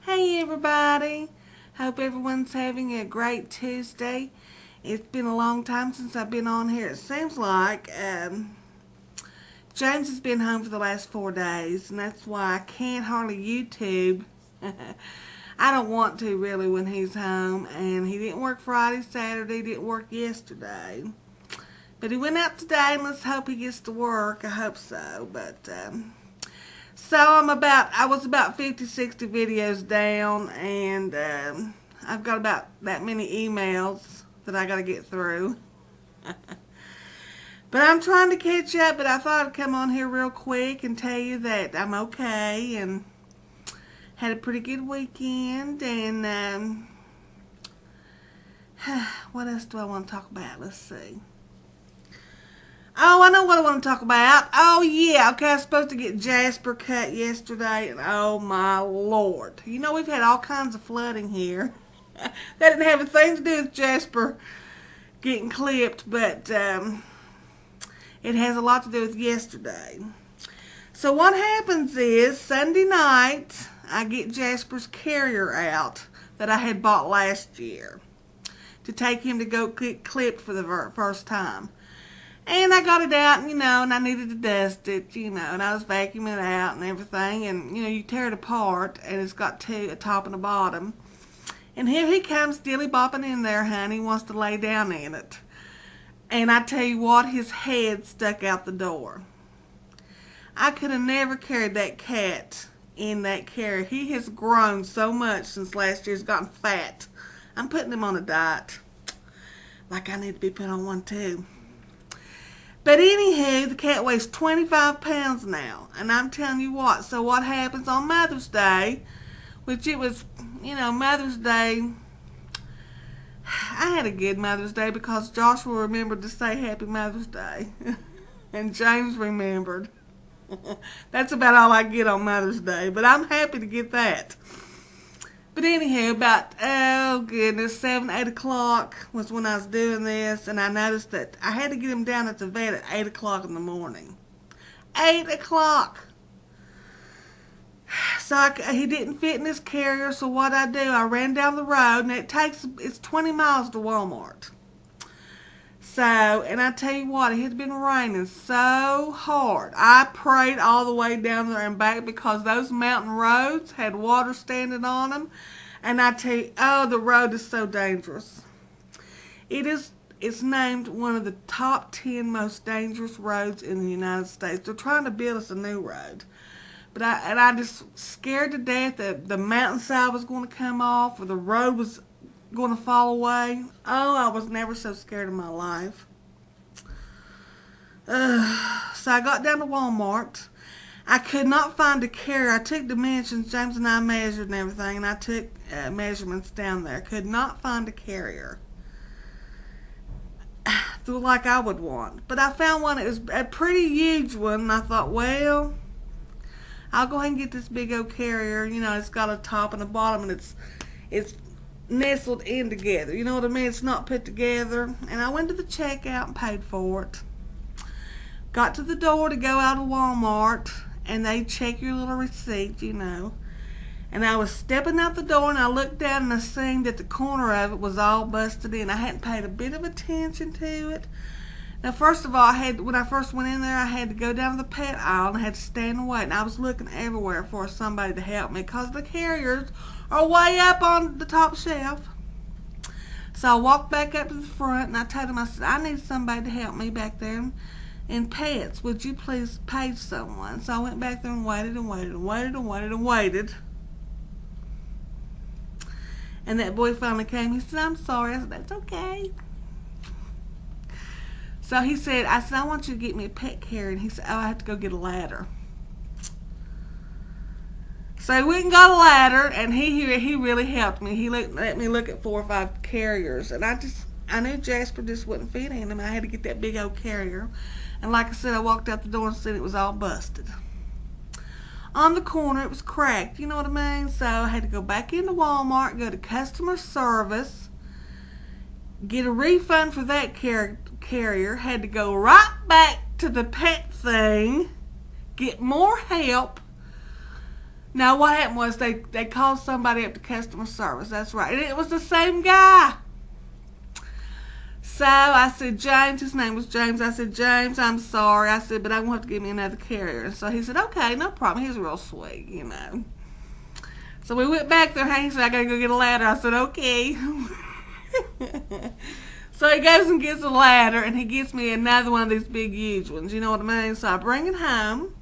Hey everybody, hope everyone's having a great Tuesday. It's been a long time since I've been on here. It seems like James has been home for the last 4 days, and that's why I can't hardly YouTube. I don't want to really when he's home, and he didn't work Friday, Saturday, didn't work yesterday. But he went out today, and let's hope he gets to work. I hope so, so I was about 50, 60 videos down, and I've got about that many emails that I got to get through. But I'm trying to catch up, but I thought I'd come on here real quick and tell you that I'm okay and had a pretty good weekend. And what else do I want to talk about? Let's see. Oh, I know what I want to talk about. Oh, yeah. Okay, I was supposed to get Jasper cut yesterday, and oh, my Lord. You know, we've had all kinds of flooding here. That didn't have a thing to do with Jasper getting clipped, but it has a lot to do with yesterday. So what happens is, Sunday night, I get Jasper's carrier out that I had bought last year to take him to go get clipped for the first time. And I got it out, and I needed to dust it, and I was vacuuming it out and everything. And, you tear it apart, and it's got a top and a bottom. And here he comes, dilly-bopping in there, honey, wants to lay down in it. And I tell you what, his head stuck out the door. I could have never carried that cat in that carrier. He has grown so much since last year. He's gotten fat. I'm putting him on a diet. Like I need to be put on one, too. But anywho, the cat weighs 25 pounds now. And I'm telling you what, so what happens on Mother's Day, which it was, Mother's Day. I had a good Mother's Day because Joshua remembered to say Happy Mother's Day. And James remembered. That's about all I get on Mother's Day. But I'm happy to get that. But anyhow, about, 7, 8 o'clock was when I was doing this, and I noticed that I had to get him down at the vet at 8 o'clock in the morning. 8 o'clock! So he didn't fit in his carrier, so what I do, I ran down the road, and it's 20 miles to Walmart. So, and I tell you what, it had been raining so hard. I prayed all the way down there and back because those mountain roads had water standing on them. And I tell you, the road is so dangerous. It's named one of the top 10 most dangerous roads in the United States. They're trying to build us a new road. But I just scared to death that the mountainside was going to come off or the road was going to fall away. Oh, I was never so scared in my life. So I got down to Walmart. I could not find a carrier. I took dimensions. James and I measured and everything, and I took measurements down there. Could not find a carrier like I would want. But I found one. It was a pretty huge one, and I thought, well, I'll go ahead and get this big old carrier. It's got a top and a bottom, and it's nestled in together. You know what I mean? It's not put together. And I went to the checkout and paid for it. Got to the door to go out of Walmart, and they check your little receipt, And I was stepping out the door, and I looked down, and I seen that the corner of it was all busted in. I hadn't paid a bit of attention to it. Now, first of all, when I first went in there, I had to go down to the pet aisle, and I had to stand and wait. And I was looking everywhere for somebody to help me because the carriers are way up on the top shelf. So I walked back up to the front, and I told him, I said, I need somebody to help me back there in pets. Would you please page someone? So I went back there and waited and waited and waited and waited and waited. And that boy finally came. He said, I'm sorry. I said, that's okay. So I said, I want you to get me a pet carrier. And he said, I have to go get a ladder. So he went and got a ladder, and he really helped me. He let me look at 4 or 5 carriers. And I knew Jasper just wouldn't fit in him. I had to get that big old carrier. And like I said, I walked out the door and said it was all busted. On the corner, it was cracked. You know what I mean? So I had to go back into Walmart, go to customer service, get a refund for that carrier, had to go right back to the pet thing, get more help. Now, what happened was they called somebody up to customer service. That's right. And it was the same guy. So I said, James, his name was James. I said, James, I'm sorry. I said, but I'm going to have to give me another carrier. And so he said, okay, no problem. He's real sweet, you know. So we went back there. He said, I got to go get a ladder. I said, okay. So he goes and gets a ladder, and he gets me another one of these big, huge ones. You know what I mean? So I bring it home.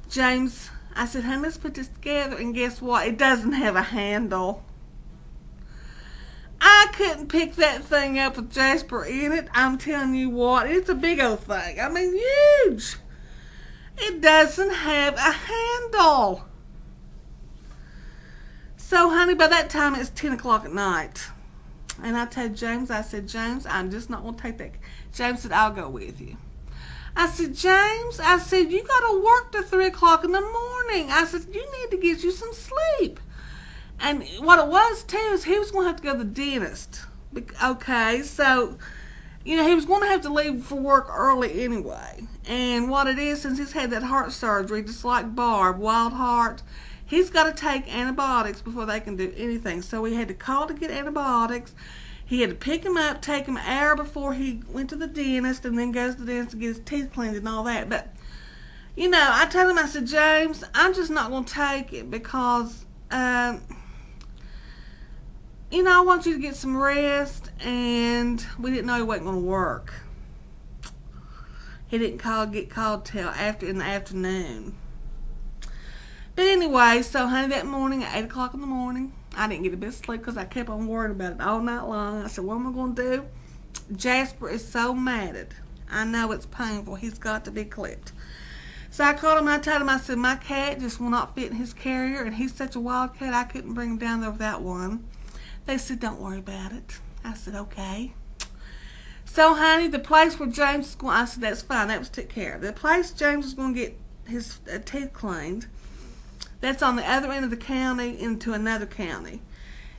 James, I said, honey, let's put this together. And guess what? It doesn't have a handle. I couldn't pick that thing up with Jasper in it. I'm telling you what, it's a big old thing. I mean, huge. It doesn't have a handle. So, honey, by that time, it's 10 o'clock at night. And I told James, I said, James, I'm just not going to take that. James said, I'll go with you. I said, James, I said, you got to work till 3 o'clock in the morning. I said, you need to get you some sleep. And what it was, too, is he was going to have to go to the dentist. Okay, so, you know, he was going to have to leave for work early anyway. And what it is, since he's had that heart surgery, just like Barb, Wild Heart, he's got to take antibiotics before they can do anything. So we had to call to get antibiotics. He had to pick him up, take him an hour before he went to the dentist, and then goes to the dentist to get his teeth cleaned and all that. But, you know, I told him, I said, James, I'm just not going to take it because, you know, I want you to get some rest, and we didn't know he wasn't going to work. He didn't get called till in the afternoon. But anyway, so honey, that morning at 8 o'clock in the morning, I didn't get a bit of sleep because I kept on worrying about it all night long. I said, what am I going to do? Jasper is so mad. I know it's painful. He's got to be clipped. So I called him and I told him, I said, my cat just will not fit in his carrier, and he's such a wild cat, I couldn't bring him down there without one. They said, don't worry about it. I said, okay. So, honey, the place where James is going, I said, that's fine. That was took care of. The place James is going to get his teeth cleaned, that's on the other end of the county into another county.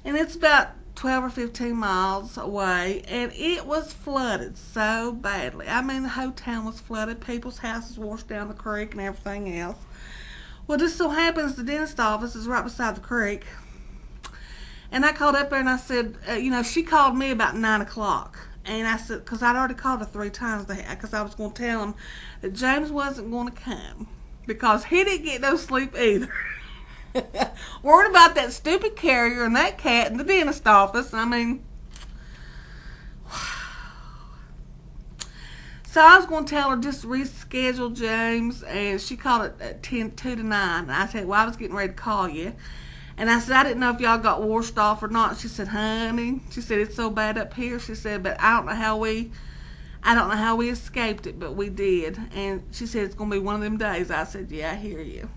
And it's about 12 or 15 miles away, and it was flooded so badly. I mean, the whole town was flooded. People's houses washed down the creek and everything else. Well, just so happens the dentist office is right beside the creek. And I called up there and I said, you know, she called me about 9 o'clock. And I said, because I'd already called her 3 times, because I was going to tell him that James wasn't going to come because he didn't get no sleep either. Worried about that stupid carrier and that cat in the dentist office. I mean, so I was going to tell her just reschedule James, and she called it at 2 to 9. And I said, well, I was getting ready to call you. And I said, I didn't know if y'all got washed off or not. She said, honey, she said, it's so bad up here. She said, but I don't know how we escaped it, but we did. And she said, it's going to be one of them days. I said, yeah, I hear you.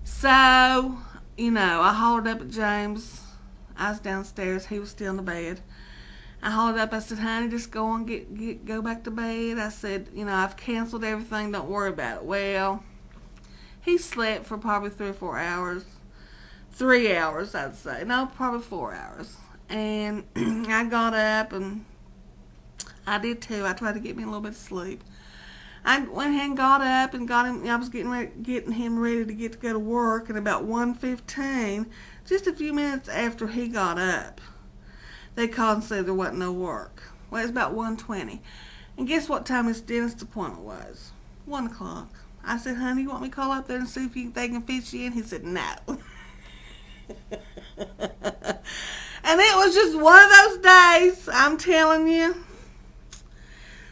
So, you know, I hollered up at James. I was downstairs. He was still in the bed. I hollered up. I said, honey, just go on, go back to bed. I said, you know, I've canceled everything. Don't worry about it. Well, he slept for probably 3 or 4 hours. 3 hours, I'd say. No, probably 4 hours. And I got up, and I did too. I tried to get me a little bit of sleep. I went ahead and got up and got him. I was getting him ready to go to work. And about 1:15, just a few minutes after he got up, they called and said there wasn't no work. Well, it was about 1:20. And guess what time his dentist appointment was? 1 o'clock. I said, honey, you want me to call up there and see if they can fit you in? He said, no. And it was just one of those days, I'm telling you.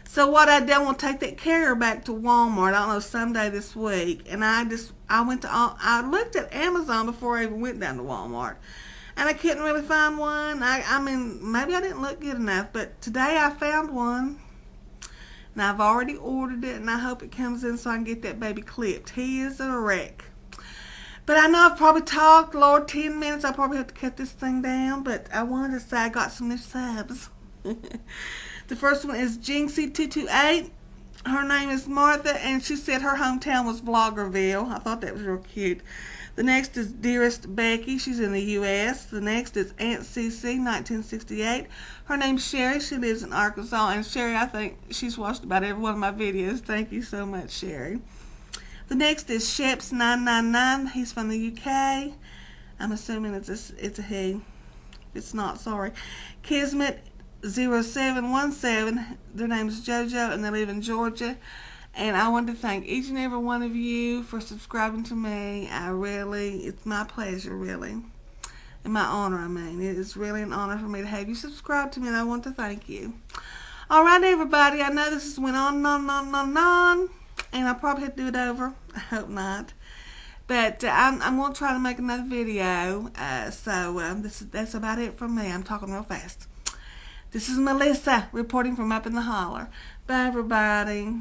So what I did, I want to take that carrier back to Walmart, I don't know, someday this week. And I looked at Amazon before I even went down to Walmart. And I couldn't really find one. I mean, maybe I didn't look good enough, but today I found one. And I've already ordered it, and I hope it comes in so I can get that baby clipped. He is a wreck. But I know I've probably talked, Lord, 10 minutes. I'll probably have to cut this thing down. But I wanted to say I got some new subs. The first one is Jinxie228. Her name is Martha, and she said her hometown was Vloggerville. I thought that was real cute. The next is Dearest Becky. She's in the U.S. The next is Aunt CC, 1968. Her name's Sherry. She lives in Arkansas. And Sherry, I think she's watched about every one of my videos. Thank you so much, Sherry. The next is Sheps999. He's from the UK. I'm assuming it's a he. If it's not, sorry. Kismet0717. Their name is JoJo, and they live in Georgia. And I want to thank each and every one of you for subscribing to me. It's my pleasure, really. And my honor, I mean. It is really an honor for me to have you subscribe to me, and I want to thank you. Alright, everybody. I know this has went on and on. And I'll probably have to do it over. I hope not. But I'm going to try to make another video. That's about it from me. I'm talking real fast. This is Melissa reporting from up in the holler. Bye, everybody.